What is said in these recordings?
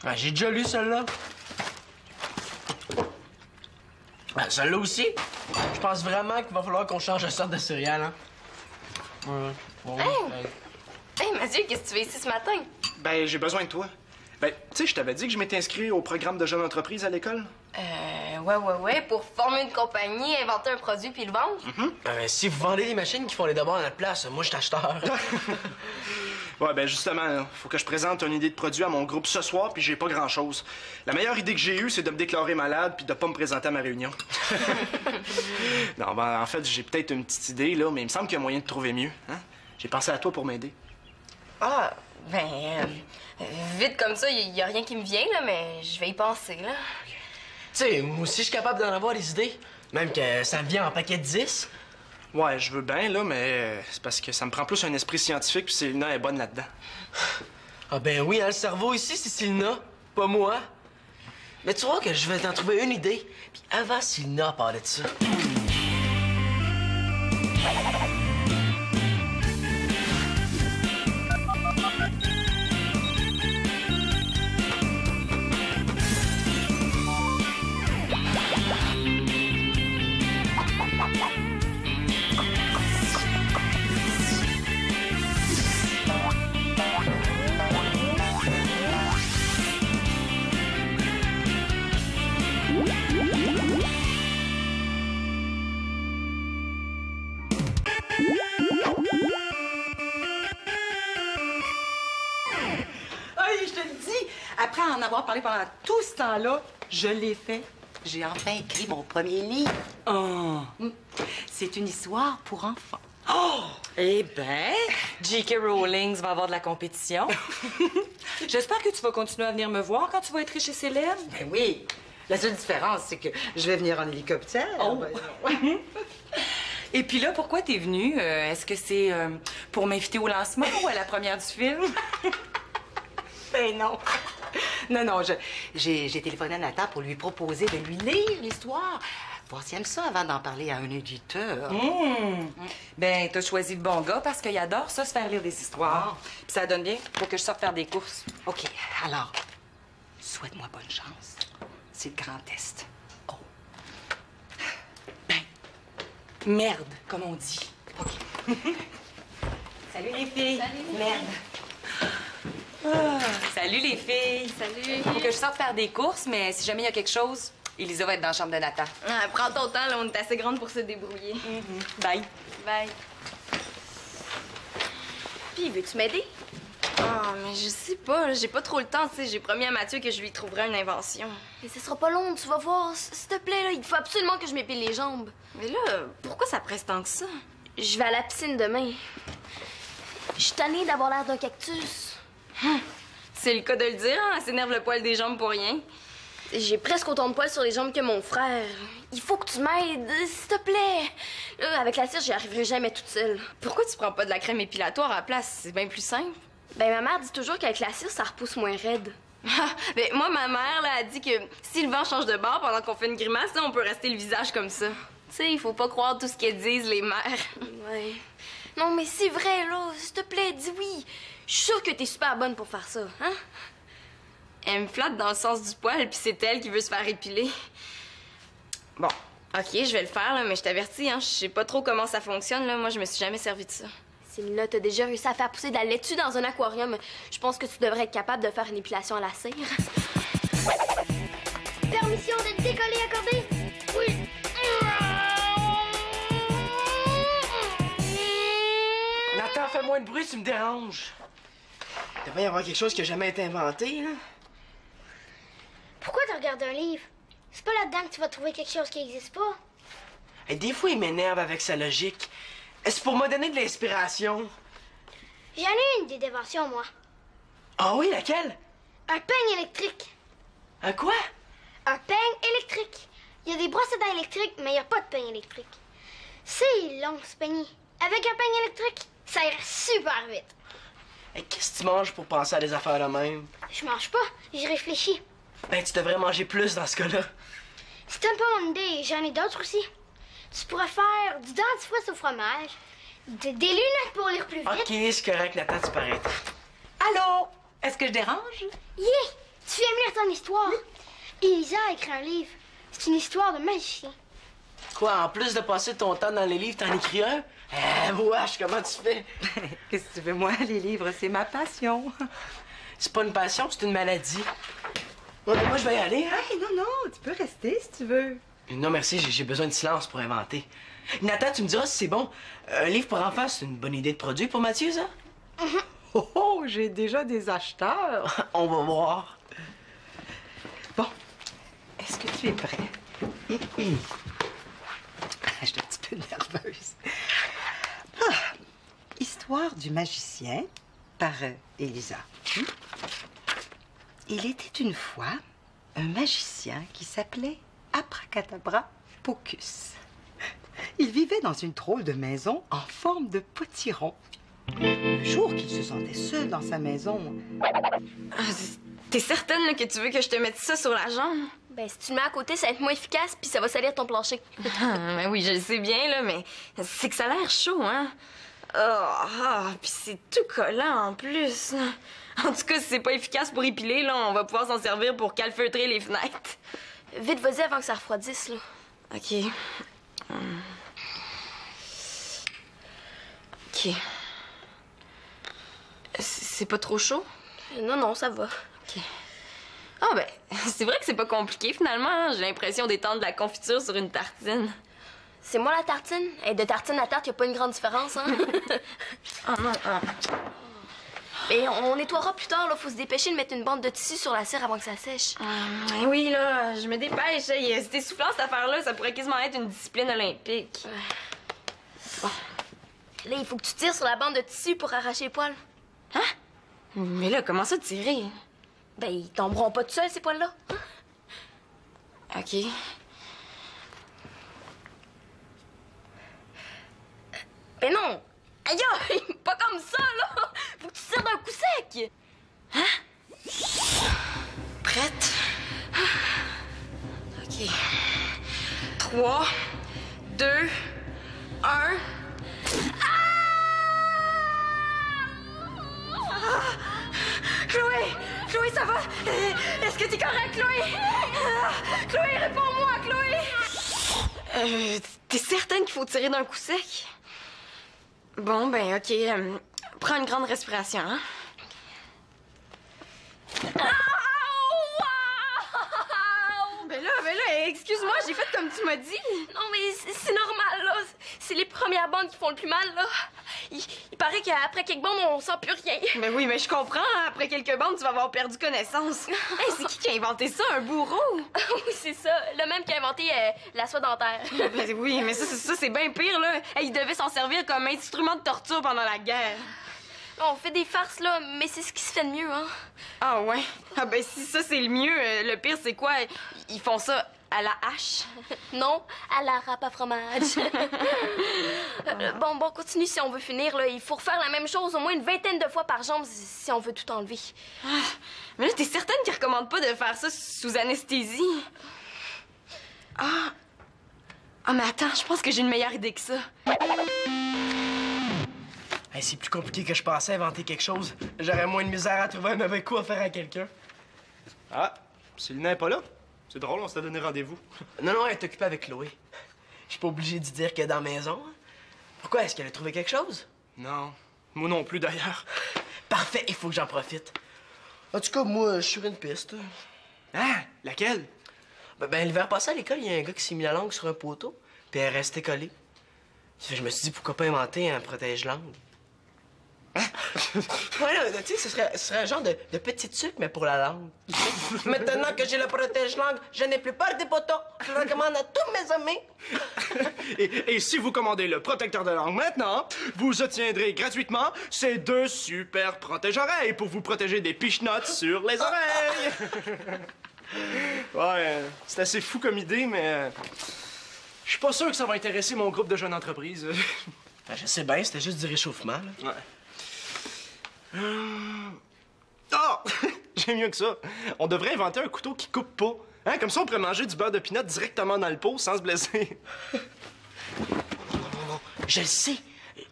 Ah, j'ai déjà lu celle-là. Ah, celle-là aussi. Je pense vraiment qu'il va falloir qu'on change de sorte de céréales, hein? Ouais. Hey, Mathieu, qu'est-ce que tu fais ici ce matin? Ben, j'ai besoin de toi. Ben, tu sais, je t'avais dit que je m'étais inscrit au programme de jeune entreprise à l'école. Ouais, pour former une compagnie, inventer un produit puis le vendre. Si vous vendez des machines qui font les devoirs à notre place, moi, je suis acheteur. Ouais, ben justement, faut que je présente une idée de produit à mon groupe ce soir, puis j'ai pas grand-chose. La meilleure idée que j'ai eue, c'est de me déclarer malade puis de pas me présenter à ma réunion. Non, ben en fait, j'ai peut-être une petite idée, là, mais il me semble qu'il y a moyen de trouver mieux. Hein? J'ai pensé à toi pour m'aider. Ah, vite comme ça, il y a rien qui me vient, là, mais je vais y penser, là. Tu sais, moi aussi, je suis capable d'en avoir des idées. Même que ça me vient en paquet de 10. Ouais, je veux bien, là, mais c'est parce que ça me prend plus un esprit scientifique, puis Célina est bonne là-dedans. Ah ben oui, hein, le cerveau ici, c'est Célina, pas moi. Mais tu vois que je vais t'en trouver une idée, puis avant Célina parlait de ça. Je te le dis, après en avoir parlé pendant tout ce temps-là, je l'ai fait. J'ai enfin écrit mon premier livre. Oh. C'est une histoire pour enfants. Oh! Eh ben, J.K. Rowling va avoir de la compétition. J'espère que tu vas continuer à venir me voir quand tu vas être chez Célène. Ben oui. La seule différence, c'est que je vais venir en hélicoptère. Oh. Ben, Et puis là, pourquoi t'es venue? Est-ce que c'est pour m'inviter au lancement ou à la première du film? ben non. Non, j'ai téléphoné à Nathan pour lui proposer de lui lire l'histoire. Voir s'il aime ça avant d'en parler à un éditeur. Ben, t'as choisi le bon gars parce qu'il adore ça, se faire lire des histoires. Puis ça donne bien pour que je sorte faire des courses. OK, alors, souhaite-moi bonne chance. C'est le grand test. Oh. Ben, merde, comme on dit. OK. Salut les filles. Salut. Merde. Salut les filles. Salut. Faut que je sorte faire des courses, mais si jamais il y a quelque chose, Elisa va être dans la chambre de Nathan. Ah, prends ton temps, là, on est assez grande pour se débrouiller. Bye. Bye. Puis, veux-tu m'aider? Ah, mais je sais pas, là, j'ai pas trop le temps, tu sais. J'ai promis à Mathieu que je lui trouverais une invention. Mais ce sera pas long, tu vas voir. S'il te plaît, là, il faut absolument que je m'épile les jambes. Mais là, pourquoi ça presse tant que ça? Je vais à la piscine demain. Je suis tannée d'avoir l'air d'un cactus. C'est le cas de le dire, hein? Elle s'énerve le poil des jambes pour rien. J'ai presque autant de poils sur les jambes que mon frère. Il faut que tu m'aides, s'il te plaît. Là, avec la cire, j'y arriverai jamais toute seule. Pourquoi tu prends pas de la crème épilatoire à la place? C'est bien plus simple. Ben, ma mère dit toujours qu'avec la cire, ça repousse moins raide. Ben, moi, ma mère, là, a dit que si le vent change de bord pendant qu'on fait une grimace, là, on peut rester le visage comme ça. Tu sais, il faut pas croire tout ce qu'elles disent, les mères. Ouais. Non, mais c'est vrai, là. S'il te plaît, dis oui. Je suis sûre que t'es super bonne pour faire ça, hein? Elle me flatte dans le sens du poil, puis c'est elle qui veut se faire épiler. Bon, OK, je vais le faire, là, mais je t'avertis, hein, je sais pas trop comment ça fonctionne, là. Moi, je me suis jamais servi de ça. Célina, t'as déjà réussi à faire pousser de la laitue dans un aquarium. Je pense que tu devrais être capable de faire une épilation à la cire. Permission de décoller accordée? Oui. Nathan, fais moins de bruit, tu me déranges. Il devrait y avoir quelque chose qui a jamais été inventé, là. Pourquoi tu regardes un livre? C'est pas là-dedans que tu vas trouver quelque chose qui n'existe pas. Et des fois, il m'énerve avec sa logique. C'est pour me donner de l'inspiration. J'en ai une idée d'invention, moi. Ah oui, laquelle? Un peigne électrique. Un quoi? Un peigne électrique. Il y a des brosses à dents électriques, mais il n'y a pas de peigne électrique. C'est long, ce peigne. Avec un peigne électrique, ça ira super vite. Et qu'est-ce que tu manges pour penser à des affaires de même? Je mange pas, je réfléchis. Ben, tu devrais manger plus dans ce cas-là. Si t'aimes pas mon idée, j'en ai d'autres aussi. Tu pourrais faire du dentifrice au fromage, des lunettes pour lire plus vite. OK, c'est correct, Nathan, tu parais. Allô? Est-ce que je dérange? Yeah! Tu aimes lire ton histoire? Elisa a écrit un livre. C'est une histoire de magicien. Quoi, en plus de passer ton temps dans les livres, t'en écris un? Wesh, comment tu fais? Qu'est-ce que tu veux, moi? Les livres, c'est ma passion. C'est pas une passion, c'est une maladie. Bon, ben, moi, je vais y aller, hein? Hey, non, tu peux rester si tu veux. Non, merci, j'ai besoin de silence pour inventer. Nathan, tu me diras si c'est bon. Un livre pour enfants, c'est une bonne idée de produit pour Mathieu, ça? Oh, j'ai déjà des acheteurs. On va voir. Bon, est-ce que tu es prêt? Je suis un petit peu nerveuse. Histoire du magicien par Elisa. Il était une fois un magicien qui s'appelait Abracadabra Pocus. Il vivait dans une drôle de maison en forme de potiron. Le jour qu'il se sentait seul dans sa maison, T'es certaine là, que tu veux que je te mette ça sur la jambe? Ben, si tu le mets à côté, ça va être moins efficace, puis ça va salir ton plancher. Ben oui, je le sais bien, là, mais c'est que ça a l'air chaud, hein? Puis c'est tout collant en plus. En tout cas, si c'est pas efficace pour épiler, là, on va pouvoir s'en servir pour calfeutrer les fenêtres. Vite, vas-y avant que ça refroidisse, là. OK. OK. C'est pas trop chaud? Non, ça va. OK. Ah ben, c'est vrai que c'est pas compliqué, finalement. Hein? J'ai l'impression d'étendre de la confiture sur une tartine. C'est moi la tartine. Et de tartine à tarte, y a pas une grande différence, hein? Oh non, Mais on nettoiera plus tard, là. Faut se dépêcher de mettre une bande de tissu sur la cire avant que ça sèche. Oui, là, je me dépêche. Hey, c'est essoufflant, cette affaire-là. Ça pourrait quasiment être une discipline olympique. Là, il faut que tu tires sur la bande de tissu pour arracher les poils. Hein? Mais là, comment ça tirer? Ben, ils tomberont pas tout seuls, ces poils-là. Hein? OK. Ben non! Aïe, aïe, pas comme ça, là! Faut que tu tires d'un coup sec! Prête? OK. 3, 2, 1... Chloé, ça va? Est-ce que t'es correcte, Chloé? Chloé, réponds-moi, Chloé! T'es certaine qu'il faut tirer d'un coup sec? Bon, ben, OK. Prends une grande respiration, hein? Ben là, excuse-moi, j'ai fait comme tu m'as dit. Non, mais c'est normal, là. C'est les premières bandes qui font le plus mal, là. Il paraît qu'après quelques bandes, on sent plus rien. Ben oui, mais je comprends. Hein. Après quelques bandes, tu vas avoir perdu connaissance. Hey, c'est qui a inventé ça, un bourreau? Oui, c'est ça. Le même qui a inventé la soie dentaire. Ben oui, mais ça c'est bien pire, là. Hey, il devait s'en servir comme instrument de torture pendant la guerre. On fait des farces, là, mais c'est ce qui se fait de mieux, hein. Ah ouais? Ah ben si ça c'est le mieux, le pire c'est quoi? Ils font ça à la hache? Non, à la râpe à fromage. Bon, continue si on veut finir, là. Il faut refaire la même chose au moins une 20aine de fois par jambe si on veut tout enlever. Mais là, t'es certaine qu'ils recommandent pas de faire ça sous anesthésie? Ah, mais attends, je pense que j'ai une meilleure idée que ça. Hey, c'est plus compliqué que je pensais inventer quelque chose. J'aurais moins de misère à trouver un mauvais coup à faire à quelqu'un. Ah, Célina n'est pas là? C'est drôle, on s'était donné rendez-vous. Non, elle est occupée avec Chloé. Je suis pas obligé d'y dire qu'elle est dans la maison. Hein? Pourquoi? Est-ce qu'elle a trouvé quelque chose? Non, moi non plus d'ailleurs. Parfait, il faut que j'en profite. En tout cas, moi, je suis sur une piste. Ah, laquelle? Ben, l'hiver passé à l'école, il y a un gars qui s'est mis la langue sur un poteau, puis elle est restée collée. Je me suis dit, pourquoi pas inventer un protège-langue? Ouais, là, tu sais, ce serait un genre de petit truc, mais pour la langue. Maintenant que j'ai le protège-langue, je n'ai plus peur des poteaux. Je le recommande à tous mes amis. Et si vous commandez le protecteur de langue maintenant, vous obtiendrez gratuitement ces 2 super protège-oreilles pour vous protéger des pichenottes sur les oreilles. Ouais, c'est assez fou comme idée, mais je suis pas sûr que ça va intéresser mon groupe de jeunes entreprises. Ben, je sais bien, c'était juste du réchauffement, là. Ouais. Oh! J'ai mieux que ça. On devrait inventer un couteau qui coupe pas. Hein? Comme ça, on pourrait manger du beurre de pinot directement dans le pot sans se blesser. Non. Je le sais.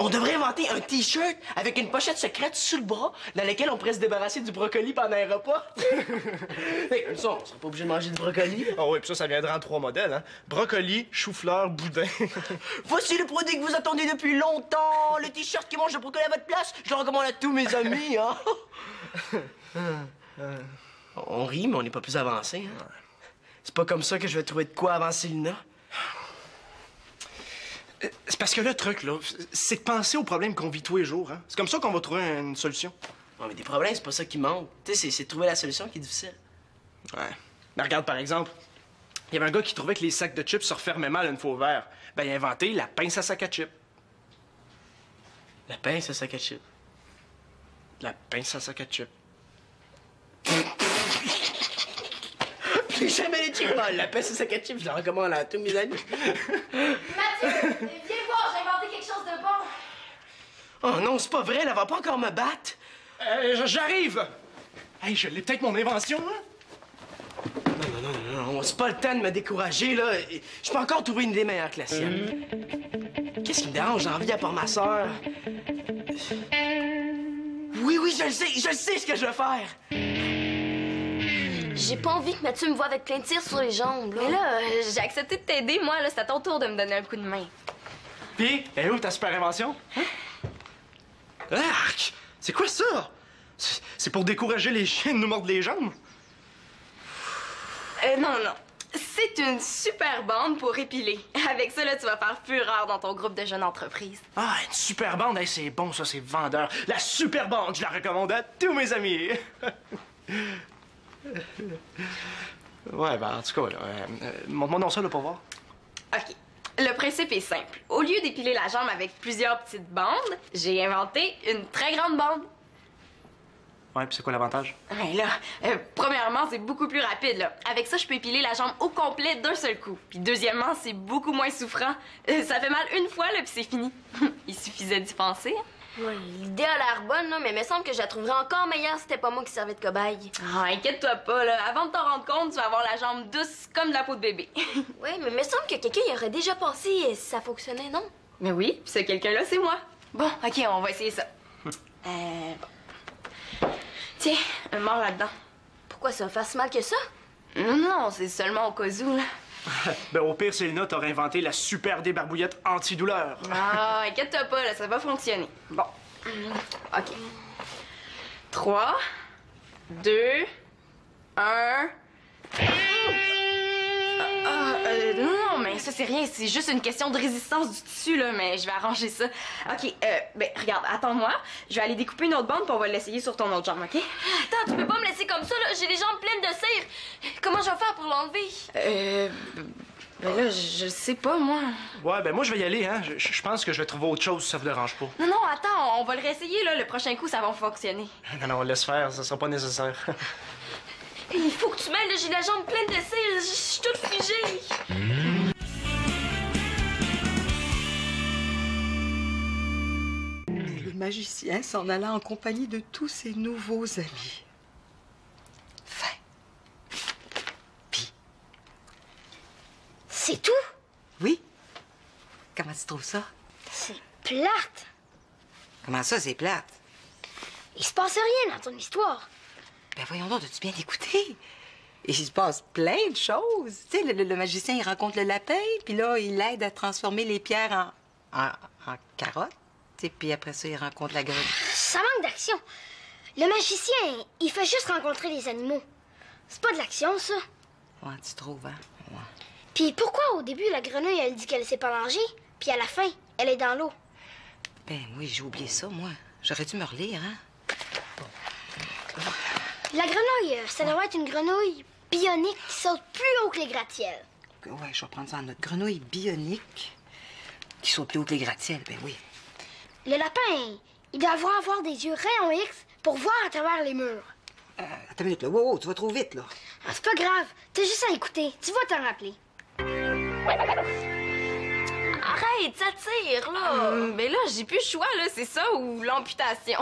On devrait inventer un T-shirt avec une pochette secrète sur le bras dans laquelle on pourrait se débarrasser du brocoli pendant un repas. Hey, comme ça, on sera pas obligé de manger du brocoli. Ah oui, puis ça viendra en 3 modèles, hein. Brocoli, chou-fleur, boudin. Voici le produit que vous attendez depuis longtemps. Le T-shirt qui mange le brocoli à votre place. Je le recommande à tous mes amis, hein. On rit, mais on n'est pas plus avancé, hein. C'est pas comme ça que je vais trouver de quoi avancer Lina. C'est parce que le truc, là, c'est de penser aux problèmes qu'on vit tous les jours, hein. C'est comme ça qu'on va trouver une solution. Ouais, mais des problèmes, c'est pas ça qui manque. Tu sais, c'est de trouver la solution qui est difficile. Ouais. Mais regarde, par exemple, il y avait un gars qui trouvait que les sacs de chips se refermaient mal une fois ouverts. Ben, il a inventé la pince à sac à chips. La pince à sac à chips. La pince à sac à chips. J'ai jamais les chips. La pince à sac à chips, je la recommande à tous mes amis. Mathieu, viens voir, j'ai inventé quelque chose de bon. Oh non, c'est pas vrai, elle va pas encore me battre. J'arrive! Hey, je l'ai peut-être mon invention, hein? Non, c'est pas le temps de me décourager, là. Je peux encore trouver une idée meilleure que la sienne. Qu'est-ce qui me dérange? J'ai envie à part ma sœur. Oui, je le sais ce que je vais faire. J'ai pas envie que Mathieu me voie avec plein de tirs sur les jambes, là. Mais là, j'ai accepté de t'aider, moi, là. C'est à ton tour de me donner un coup de main. Pis, elle est où ta super invention? Hein? Arc! C'est quoi ça? C'est pour décourager les chiens de nous mordre les jambes? Non. C'est une super bande pour épiler. Avec ça, là, tu vas faire fureur dans ton groupe de jeunes entreprises. Ah, une super bande, hey, c'est bon, ça, c'est vendeur. La super bande, je la recommande à tous mes amis. Ouais, ben, en tout cas, là, montre-moi donc ça, là, pour voir. OK. Le principe est simple. Au lieu d'épiler la jambe avec plusieurs petites bandes, j'ai inventé une très grande bande. Ouais, puis c'est quoi l'avantage? Ouais, là, premièrement, c'est beaucoup plus rapide, là. Avec ça, je peux épiler la jambe au complet d'un seul coup. Puis deuxièmement, c'est beaucoup moins souffrant. Ça fait mal une fois, là, puis c'est fini. Il suffisait d'y penser. Ouais, l'idée a l'air bonne, là, mais il me semble que je la trouverais encore meilleure si c'était pas moi qui servais de cobaye. Ah, inquiète-toi pas, là. Avant de t'en rendre compte, tu vas avoir la jambe douce comme de la peau de bébé. Ouais, mais il me semble que quelqu'un y aurait déjà pensé si ça fonctionnait, non? Mais oui, puis ce quelqu'un-là, c'est moi. Bon, OK, on va essayer ça. Bon. Tiens, mords là-dedans. Pourquoi ça va faire si mal que ça? Non, c'est seulement au cas où, là. Ben, au pire, Célina, t'aurais inventé la super débarbouillette antidouleur. Ah, inquiète-toi pas, là, ça va fonctionner. Bon. OK. 3, 2, 1... non, mais ça, c'est rien. C'est juste une question de résistance du tissu, là, mais je vais arranger ça. OK, ben, regarde, attends-moi. Je vais aller découper une autre bande, puis on va l'essayer sur ton autre jambe, OK? Attends, tu peux pas me laisser comme ça, là. J'ai les jambes pleines de cire. Comment je vais faire pour l'enlever? Ben là, je sais pas, moi. Ouais, ben moi, je vais y aller, hein. Je pense que je vais trouver autre chose si ça vous dérange pas. Non, attends, on va le réessayer, là. Le prochain coup, ça va fonctionner. Non, laisse faire, ça sera pas nécessaire. Il faut que tu m'aides, là. J'ai la jambe pleine de cire. Je suis toute figée. Le magicien s'en alla en compagnie de tous ses nouveaux amis. Fin. Puis. C'est tout? Oui? Comment tu trouves ça? C'est plate. Comment ça, c'est plate? Il se passe rien dans ton histoire. Ben voyons donc, as-tu bien écouté? Et il se passe plein de choses. Tu sais, le magicien, il rencontre le lapin, puis là, il l'aide à transformer les pierres en carottes. Tu sais, puis après ça, il rencontre la grenouille. Ça manque d'action. Le magicien, il fait juste rencontrer les animaux. C'est pas de l'action, ça. Ouais, tu trouves, hein? Ouais. Puis pourquoi au début, la grenouille, elle dit qu'elle sait pas nager, puis à la fin, elle est dans l'eau? Ben oui, j'ai oublié ça, moi. J'aurais dû me relire, hein? La grenouille, ça doit être une grenouille bionique qui saute plus haut que les gratte-ciels. Ouais, je vais prendre ça en note. Grenouille bionique qui saute plus haut que les gratte-ciels, ben oui. Le lapin, il doit avoir des yeux rayons X pour voir à travers les murs. Attends une minute, là. Wow, tu vas trop vite, là. Ah, c'est pas grave, t'as juste à écouter, tu vas t'en rappeler. Arrête, ça tire, là. Ben là, j'ai plus le choix, là. C'est ça ou l'amputation.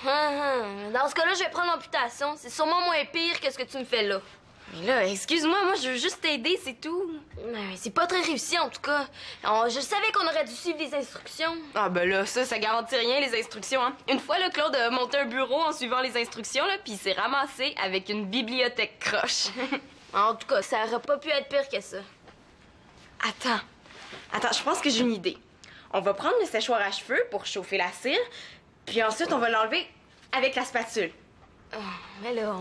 Dans ce cas-là, je vais prendre l'amputation. C'est sûrement moins pire que ce que tu me fais là. Mais là, excuse-moi, moi, je veux juste t'aider, c'est tout. Mais c'est pas très réussi, en tout cas. Je savais qu'on aurait dû suivre les instructions. Ah ben là, ça garantit rien, les instructions, hein. Une fois, là, Claude a monté un bureau en suivant les instructions, là, puis il s'est ramassé avec une bibliothèque croche. En tout cas, ça aurait pas pu être pire que ça. Attends, je pense que j'ai une idée. On va prendre le séchoir à cheveux pour chauffer la cire, puis ensuite, on va l'enlever avec la spatule. Mais là,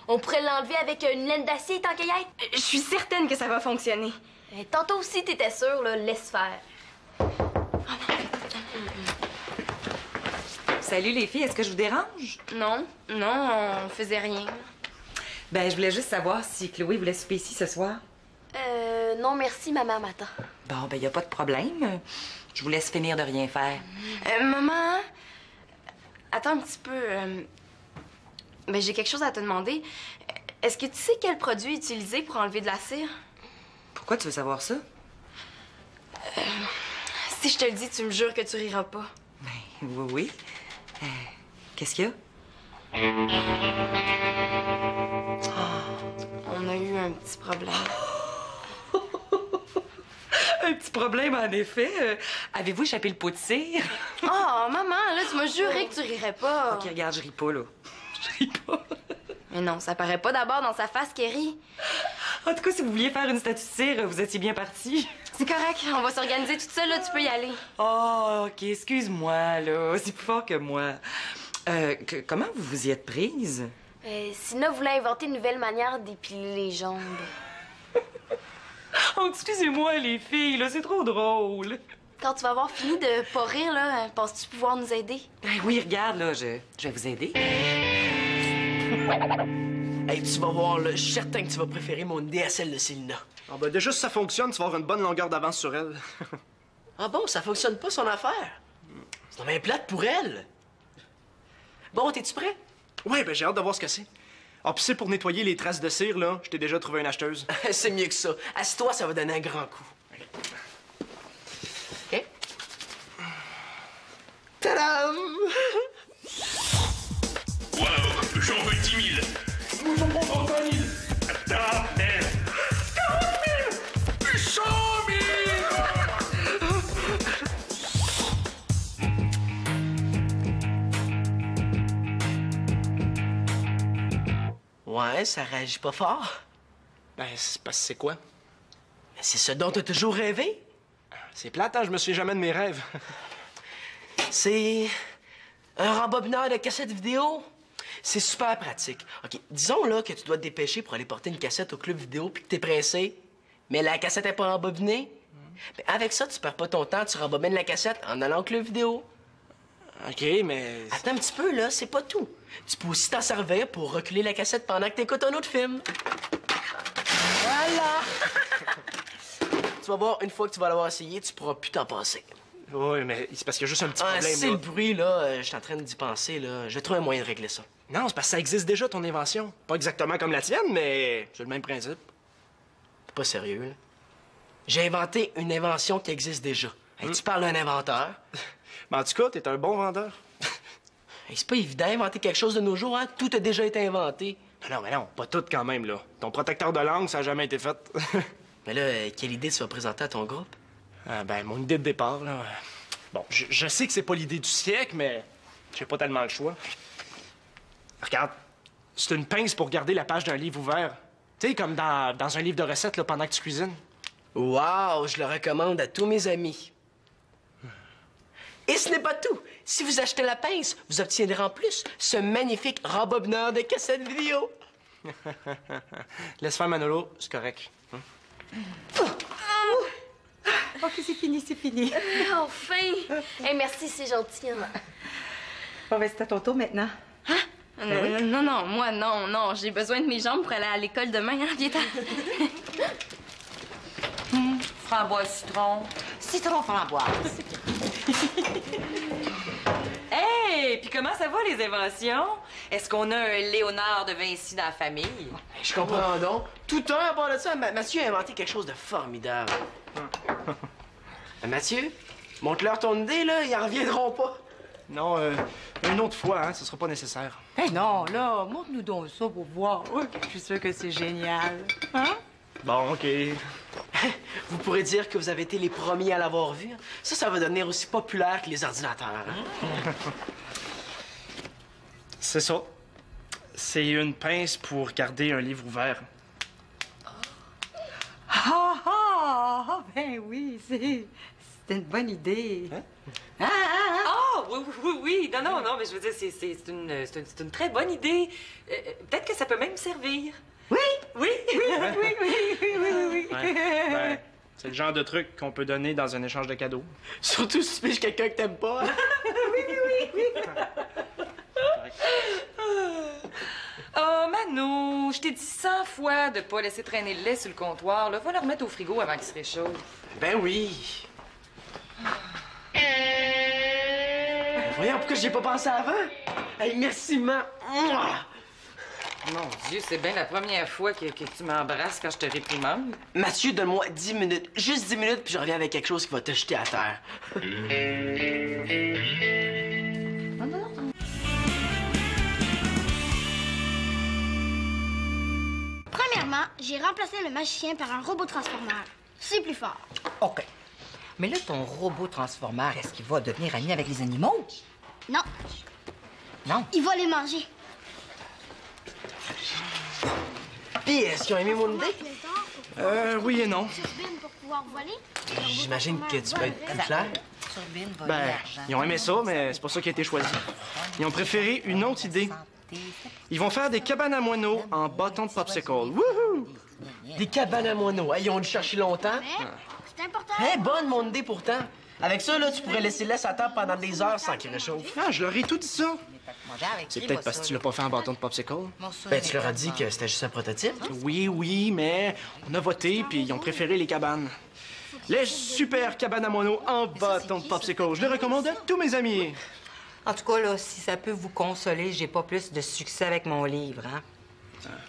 on pourrait l'enlever avec une laine d'acier, tant qu'à y être. Je suis certaine que ça va fonctionner. Tantôt aussi, t'étais sûre, là, laisse faire. Salut les filles, est-ce que je vous dérange? Non, on faisait rien. Ben, je voulais juste savoir si Chloé voulait souper ici ce soir. Non, merci, maman m'attend. Bon, ben, y a pas de problème. Je vous laisse finir de rien faire. Maman, attends un petit peu. Ben, j'ai quelque chose à te demander. Est-ce que tu sais quel produit utiliser pour enlever de la cire? Pourquoi tu veux savoir ça? Si je te le dis, tu me jures que tu riras pas. Ben, oui. Qu'est-ce qu'il y a? On a eu un petit problème. Un petit problème, en effet. Avez-vous échappé le pot de cire? Oh, maman, là, tu m'as juré que tu rirais pas. OK, regarde, je ris pas, là. Je ris pas. Mais non, ça paraît pas d'abord dans sa face qu'elle rit. En tout cas, si vous vouliez faire une statue de cire, vous étiez bien parti. C'est correct, on va s'organiser toute seule, là, tu peux y aller. Oh, OK, excuse-moi, là. C'est plus fort que moi. Comment vous vous y êtes prise? Sina voulait inventer une nouvelle manière d'épiler les jambes. Oh, excusez-moi, les filles, là, c'est trop drôle. Quand tu vas avoir fini de pas rire, là, penses-tu pouvoir nous aider? Oui, regarde, là, je vais vous aider. Hey, tu vas voir, là, je suis certain que tu vas préférer mon idée à celle de Célina. Ah ben déjà, si ça fonctionne, tu vas avoir une bonne longueur d'avance sur elle. Ah bon, ça fonctionne pas, son affaire? C'est bien plate pour elle. Bon, t'es-tu prêt? Ouais, ben j'ai hâte de voir ce que c'est. Ah, puis c'est pour nettoyer les traces de cire, là, je t'ai déjà trouvé une acheteuse. C'est mieux que ça. Assis-toi, ça va donner un grand coup. OK? Tadam! Wow, j'en veux 10 000. Nous en prendrons 20 000. Attends, merde. 40 000. 100 000. Ouais, ça réagit pas fort. Ben, c'est parce que c'est quoi? Mais c'est ce dont t'as toujours rêvé. C'est plate, hein, je me souviens jamais de mes rêves. C'est un rembobineur de cassettes vidéo. C'est super pratique. OK, disons là que tu dois te dépêcher pour aller porter une cassette au club vidéo puis que t'es pressé, mais la cassette est pas rembobinée. Ben, avec ça, tu perds pas ton temps, tu rembobines la cassette en allant au club vidéo. OK, mais... Attends un petit peu, là, c'est pas tout. Tu peux aussi t'en servir pour reculer la cassette pendant que t'écoutes un autre film. Voilà! Tu vas voir, une fois que tu vas l'avoir essayé, tu pourras plus t'en passer. Oui, mais c'est parce qu'il y a juste un petit Ah, problème, c'est là. le bruit, là, je suis en train d'y penser, là. Je vais trouver un moyen de régler ça. Non, c'est parce que ça existe déjà, ton invention. Pas exactement comme la tienne, mais c'est le même principe. T'es pas sérieux, là? J'ai inventé une invention qui existe déjà. Hey, tu parles d'un inventeur. Mais en tout cas, t'es un bon vendeur. Hey, c'est pas évident d'inventer quelque chose de nos jours, hein? Tout a déjà été inventé. Non, mais non, pas tout quand même, là. Ton protecteur de langue, ça a jamais été fait. Mais là, quelle idée tu vas présenter à ton groupe? Ben, mon idée de départ, là... Bon, je sais que c'est pas l'idée du siècle, mais j'ai pas tellement le choix. Regarde, c'est une pince pour garder la page d'un livre ouvert. Tu sais, comme dans un livre de recettes, là, pendant que tu cuisines. Wow, je le recommande à tous mes amis. Et ce n'est pas tout. Si vous achetez la pince, vous obtiendrez en plus ce magnifique rembobineur de cassettes vidéo. Laisse faire Manolo, c'est correct. OK, c'est fini, c'est fini. Enfin! Hey, merci, c'est gentil. Hein? Bon, ben, c'est à ton tour maintenant. Non, moi, non. J'ai besoin de mes jambes pour aller à l'école demain, hein, viens-t'en. Framboise, citron. Citron framboise. Hey! Puis comment ça va, les inventions? Est-ce qu'on a un Léonard de Vinci dans la famille? Je comprends donc. Tout un à part de ça, Mathieu a inventé quelque chose de formidable. Mathieu, montre-leur ton idée, là, ils en reviendront pas. Non, une autre fois, hein, ce sera pas nécessaire. Eh non, là, montre-nous donc ça pour voir. Oui, je suis sûre que c'est génial. Hein? Bon, OK. Vous pourrez dire que vous avez été les premiers à l'avoir vu. Ça va devenir aussi populaire que les ordinateurs. Hein? C'est ça. C'est une pince pour garder un livre ouvert. Ben oui, c'est une bonne idée. Hein? Ah, oui. Non, mais je veux dire, c'est une très bonne idée. Peut-être que ça peut même servir. Oui. Oui. Ouais, ben, c'est le genre de truc qu'on peut donner dans un échange de cadeaux. Surtout si tu piges quelqu'un que t'aimes pas. Hein? Oh, Mano, je t'ai dit 100 fois de pas laisser traîner le lait sur le comptoir. Là, va le remettre au frigo avant qu'il se réchauffe. Ben oui. Ben voyons, pourquoi j'y ai pas pensé avant? Hey, merci, ma... Mon Dieu, c'est bien la première fois que tu m'embrasses quand je te réprimande. Mathieu, donne-moi 10 minutes. Juste 10 minutes, puis je reviens avec quelque chose qui va te jeter à terre. Premièrement, j'ai remplacé le magicien par un robot transformeur. C'est plus fort. OK. Mais là, ton robot transformeur, est-ce qu'il va devenir ami avec les animaux? Non, Non. il va les manger. Puis, est-ce qu'ils ont aimé mon idée? Oui et non. Turbine pour pouvoir voler. J'imagine que tu peux être plus clair. Turbine, voler, Ben, argent. ils ont aimé ça, mais c'est pas ça qui a été choisi. Ils ont préféré une autre idée. Ils vont faire des cabanes à moineaux en bâton de popsicle. Wouhou! Des cabanes à moineaux. Hey, ils ont dû chercher longtemps. Mais c'est important. Hey, bonne mon idée pourtant. Avec ça, là, tu pourrais laisser laisse à table pendant des heures sans qu'il réchauffe. Ah, je leur ai tout dit ça. C'est C'est peut-être parce que tu l'as pas fait en bâton de popsicle. Ben, tu leur as dit que c'était juste un prototype. Oui, mais on a voté, puis ils ont préféré les cabanes. Les super cabanes à moineaux en bâton de popsicle. Je les recommande à tous mes amis. En tout cas, là, si ça peut vous consoler, j'ai pas plus de succès avec mon livre, hein?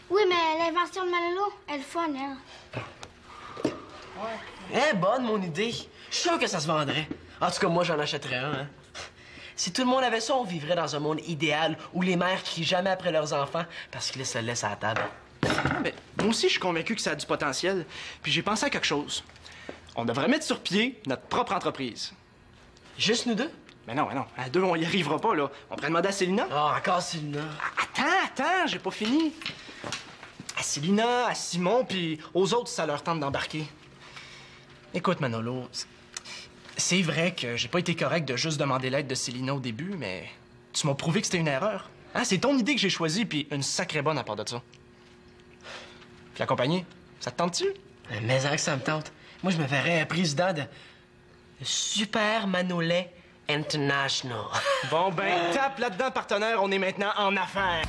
Oui, mais l'invention de Malolo, elle est fun, elle. Eh, bonne mon idée. Je suis sûr que ça se vendrait. En tout cas, moi, j'en achèterais un. Hein. Si tout le monde avait ça, on vivrait dans un monde idéal où les mères crient jamais après leurs enfants parce qu'ils se laissent à la table. Mais moi aussi, je suis convaincu que ça a du potentiel. Puis j'ai pensé à quelque chose. On devrait mettre sur pied notre propre entreprise. Juste nous deux? Mais non. À deux, on y arrivera pas, là. On pourrait demander à Célina. Ah, encore Célina. Attends, j'ai pas fini. À Célina, à Simon, puis aux autres, ça leur tente d'embarquer. Écoute, Manolo, c'est vrai que j'ai pas été correct de juste demander l'aide de Célina au début, mais tu m'as prouvé que c'était une erreur. Hein, c'est ton idée que j'ai choisie, puis une sacrée bonne à part de ça. Puis la compagnie, ça te tente-tu? Mais que ça me tente. Moi, je me verrais président de Super Manolet International. Bon, ben, tape là-dedans, partenaire, on est maintenant en affaires.